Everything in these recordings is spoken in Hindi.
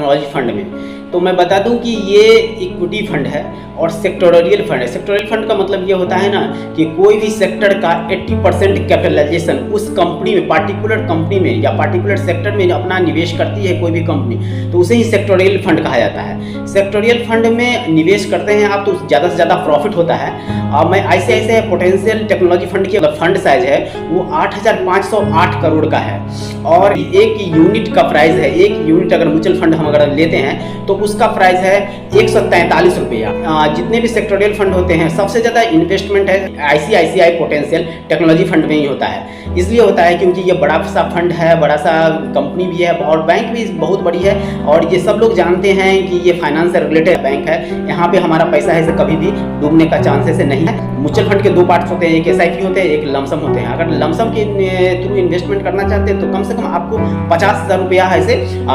टेक्नोलॉजी फंड में। तो मैं बता दूं कि ये इक्विटी फंड है और सेक्टोरियल फंड है। सेक्टोरियल फंड का मतलब ये होता है ना कि कोई भी सेक्टर का 80% कैपिटलाइजेशन उस कंपनी में, पार्टिकुलर कंपनी में या पार्टिकुलर सेक्टर में अपना निवेश करती है कोई भी कंपनी, तो उसे ही सेक्टोरियल फंड कहा जाता है। सेक्टोरियल फंड में निवेश करते हैं आप तो ज़्यादा से ज़्यादा प्रॉफिट होता है। मैं ICICI पोटेंशियल टेक्नोलॉजी फंड की फंड साइज है वो 8,508 करोड़ का है और एक यूनिट का प्राइस है, एक यूनिट अगर म्यूचुअल फंड हम अगर लेते हैं तो उसका प्राइस है 143 रुपया। जितने भी सेक्टोरियल फंड होते हैं सबसे ज़्यादा इन्वेस्टमेंट है ICICI पोटेंशियल टेक्नोलॉजी फंड में ही होता है। इसलिए होता है क्योंकि ये बड़ा सा फंड है, बड़ा सा कंपनी भी है और बैंक भी बहुत बड़ी है और ये सब लोग जानते हैं कि ये फाइनेंस से रिलेटेड बैंक है। यहाँ पे हमारा पैसा है से कभी भी डूबने का चांसेस नहीं है। म्यूचुअल फंड के दो पार्ट्स होते हैं, एक SIP होते हैं, एक लमसम होते हैं। अगर लमसम के थ्रू इन्वेस्टमेंट करना चाहते हैं तो कम से कम आपको 50,000 रुपया ऐसे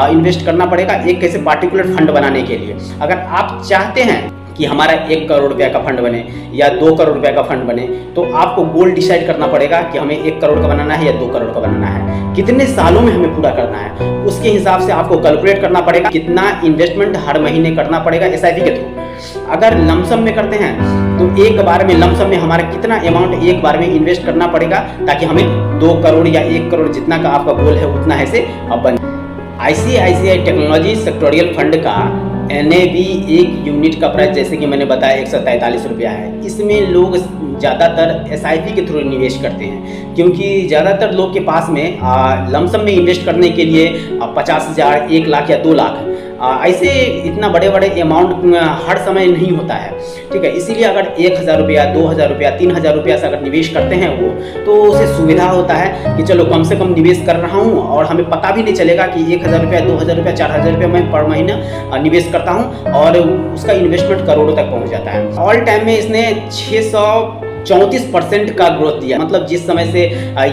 इन्वेस्ट करना पड़ेगा एक कैसे पार्टिकुलर फंड बनाने के लिए। अगर आप चाहते हैं कि हमारा 1 करोड़ रुपया का फंड बने या 2 करोड़ रुपया का फंड बने तो आपको गोल डिसाइड करना पड़ेगा कि हमें 1 करोड़ का बनाना है या 2 करोड़ का बनाना है, कितने सालों में हमें पूरा करना है। उसके हिसाब से आपको कैलकुलेट करना पड़ेगा कितना इन्वेस्टमेंट हर महीने करना पड़ेगा SIP के थ्रू। अगर लमसम में करते हैं तो एक बार में लमसम में हमारा कितना अमाउंट एक बार में इन्वेस्ट करना पड़ेगा ताकि हमें 2 करोड़ या 1 करोड़ जितना का आपका गोल है उतना है से बने। ICICI टेक्नोलॉजी सेक्टोरियल फंड का NAV एक यूनिट का प्राइस जैसे कि मैंने बताया 143 रुपया है। इसमें लोग ज़्यादातर SIP के थ्रू निवेश करते हैं क्योंकि ज़्यादातर लोग के पास में लमसम में इन्वेस्ट करने के लिए 50,000, 1 लाख या 2 लाख ऐसे इतना बड़े बड़े अमाउंट हर समय नहीं होता है, ठीक है। इसीलिए अगर 1,000 रुपया, 2,000 रुपया, 3,000 रुपया से अगर निवेश करते हैं वो तो उसे सुविधा होता है कि चलो कम से कम निवेश कर रहा हूँ और हमें पता भी नहीं चलेगा कि 1,000 रुपया, 2,000 रुपया, 4,000 रुपया मैं पर महीना निवेश करता हूँ और उसका इन्वेस्टमेंट करोड़ों तक पहुँच जाता है। ऑल टाइम में इसने 634% का ग्रोथ दिया, मतलब जिस समय से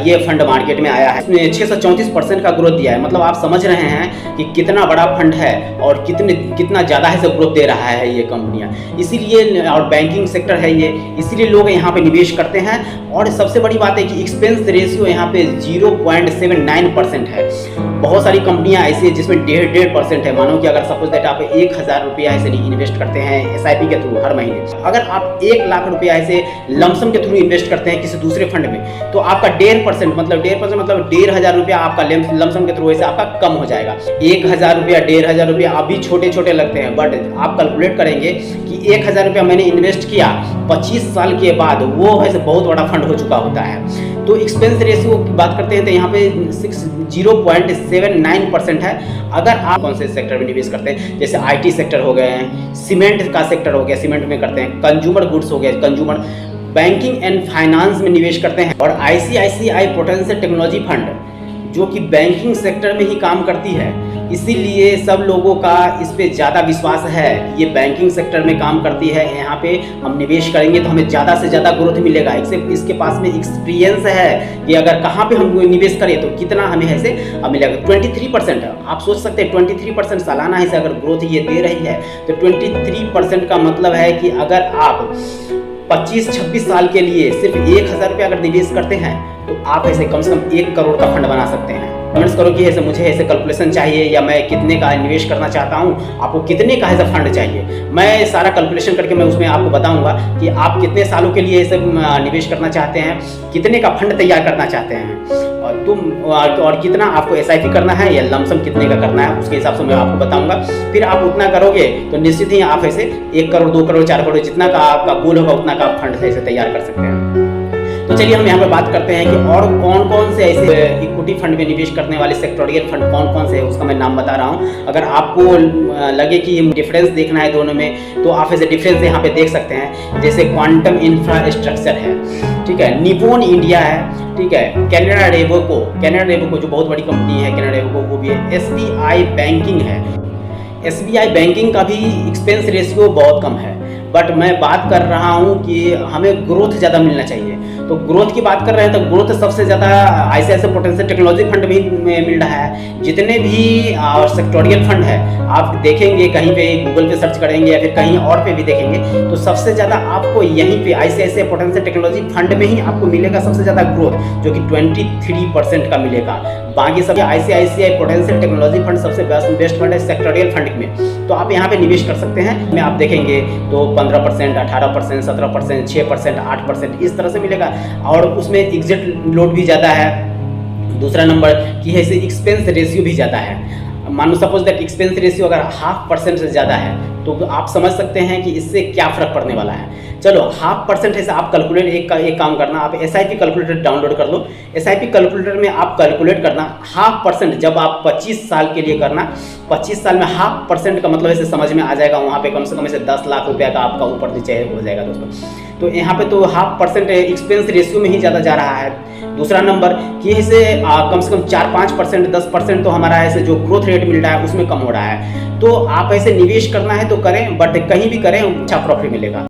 ये फंड मार्केट में आया है इसने 634% का ग्रोथ दिया है। मतलब आप समझ रहे हैं कि कितना बड़ा फंड है और कितना ज़्यादा है से ग्रोथ दे रहा है ये कंपनियां। इसीलिए और बैंकिंग सेक्टर है ये, इसीलिए लोग यहाँ पे निवेश करते हैं। और सबसे बड़ी बात है कि एक्सपेंस रेशियो यहाँ पे 0.79% है। बहुत सारी कंपनियां ऐसी है जिसमें 1.5% है। मानो कि अगर सपोज दैट आप 1,000 रुपया ऐसे इन्वेस्ट करते हैं SIP के थ्रू हर महीने, अगर आप 1 लाख रुपया ऐसे लमसम के थ्रू इन्वेस्ट करते हैं किसी दूसरे फंड में तो आपका 1.5% मतलब 1,500 रुपया आपका लमसम के थ्रू ऐसे आपका कम हो जाएगा। 1,000 रुपया, 1,500 रुपया अभी छोटे छोटे लगते हैं, बट आप कैलकुलेट करेंगे कि 1,000 रुपया मैंने इन्वेस्ट किया 25 साल के बाद वो ऐसे बहुत बड़ा फंड हो चुका होता है। तो एक्सपेंस रेशियो की बात करते हैं तो यहाँ पे 0.79% है। अगर आप कौन से सेक्टर में निवेश करते हैं, जैसे IT सेक्टर हो गए हैं, सीमेंट का सेक्टर हो गया, सीमेंट में करते हैं, कंज्यूमर गुड्स हो गए, कंज्यूमर, बैंकिंग एंड फाइनेंस में निवेश करते हैं। और ICICI पोटेंशियल टेक्नोलॉजी फंड जो कि बैंकिंग सेक्टर में ही काम करती है, इसीलिए सब लोगों का इस पे ज़्यादा विश्वास है। ये बैंकिंग सेक्टर में काम करती है, यहाँ पे हम निवेश करेंगे तो हमें ज़्यादा से ज़्यादा ग्रोथ मिलेगा। इसके पास में एक्सपीरियंस है कि अगर कहाँ पे हम निवेश करें तो कितना हमें ऐसे मिलेगा। 23% आप सोच सकते हैं 23% सालाना ऐसे अगर ग्रोथ ये दे रही है तो 23% का मतलब है कि अगर आप 25-26 साल के लिए सिर्फ 1,000 रुपया अगर निवेश करते हैं तो आप ऐसे कम से कम 1 करोड़ का फंड बना सकते हैं। कमेंट्स करो कि ऐसे मुझे ऐसे कैलकुलेशन चाहिए या मैं कितने का निवेश करना चाहता हूँ, आपको कितने का ऐसा फंड चाहिए। मैं सारा कैलकुलेशन करके मैं उसमें आपको बताऊंगा कि आप कितने सालों के लिए ऐसे निवेश करना चाहते हैं, कितने का फंड तैयार करना चाहते हैं और कितना आपको SIP करना है या लमसम कितने का करना है, उसके हिसाब से मैं आपको बताऊंगा। फिर आप उतना करोगे तो निश्चित ही आप ऐसे 1 करोड़, 2 करोड़, 4 करोड़ जितना का आपका गोल होगा उतना का आप फंड ऐसे तैयार कर सकते हैं। तो चलिए हम यहाँ पे बात करते हैं कि और कौन कौन से ऐसे इक्विटी फंड में निवेश करने वाले सेक्टोरियल फंड कौन कौन से है, उसका मैं नाम बता रहा हूँ। अगर आपको लगे कि डिफरेंस देखना है दोनों में तो आप ऐसे डिफरेंस यहाँ पे देख सकते हैं। जैसे क्वांटम इंफ्रास्ट्रक्चर है, ठीक है, निपोन इंडिया है, ठीक है, कैनरा रेवोको जो बहुत बड़ी कंपनी है, कैनरा रेवोको वो भी है। SBI बैंकिंग है, SBI बैंकिंग का भी एक्सपेंस रेशियो बहुत कम है, बट मैं बात कर रहा हूँ कि हमें ग्रोथ ज़्यादा मिलना चाहिए। तो ग्रोथ की बात कर रहे हैं तो ग्रोथ सबसे ज़्यादा ICICI पोटेंशियल टेक्नोलॉजी फंड में मिल रहा है। जितने भी और सेक्टोरियल फंड है आप देखेंगे कहीं पे, गूगल पे सर्च करेंगे या फिर कहीं और पे भी देखेंगे तो सबसे ज़्यादा आपको यहीं पे ICICI पोटेंशियल टेक्नोलॉजी फंड में ही आपको मिलेगा सबसे ज़्यादा ग्रोथ, जो कि 23% का मिलेगा। बाकी सब ICICI पोटेंशियल टेक्नोलॉजी फंड सबसे बेस्ट फंड है सेक्टोरियल फंड में, तो आप यहाँ पे निवेश कर सकते हैं। में आप देखेंगे तो 15%, 18%, 17%, 6%, 8% इस तरह से मिलेगा, और उसमें एग्जिट लोड भी ज़्यादा है। दूसरा नंबर कि है एक्सपेंस रेशियो भी ज़्यादा है। मान लो सपोज दैट एक्सपेंस रेशियो अगर 0.5% से ज़्यादा है, तो आप समझ सकते हैं कि इससे क्या फ़र्क पड़ने वाला है। चलो 0.5% है, आप कैलकुलेट एक काम करना, आप SIP कैलकुलेटर डाउनलोड कर लो। SIP कैलकुलेटर में आप कैलकुलेट करना 0.5% जब आप 25 साल के लिए करना, 25 साल में 0.5% का मतलब ऐसे समझ में आ जाएगा। वहाँ पे कम से कम ऐसे 10 लाख रुपया का आपका ऊपर नीचे हो जाएगा दोस्तों। तो यहाँ पे तो 0.5% एक्सपेंस रेशियो में ही ज़्यादा जा रहा है। दूसरा नंबर कि इसे कम से कम 4-5%, 10% तो हमारा ऐसे जो ग्रोथ रेट मिल रहा है उसमें कम हो रहा है। तो आप ऐसे निवेश करना है तो करें, बट कहीं भी करें अच्छा प्रॉफिट मिलेगा।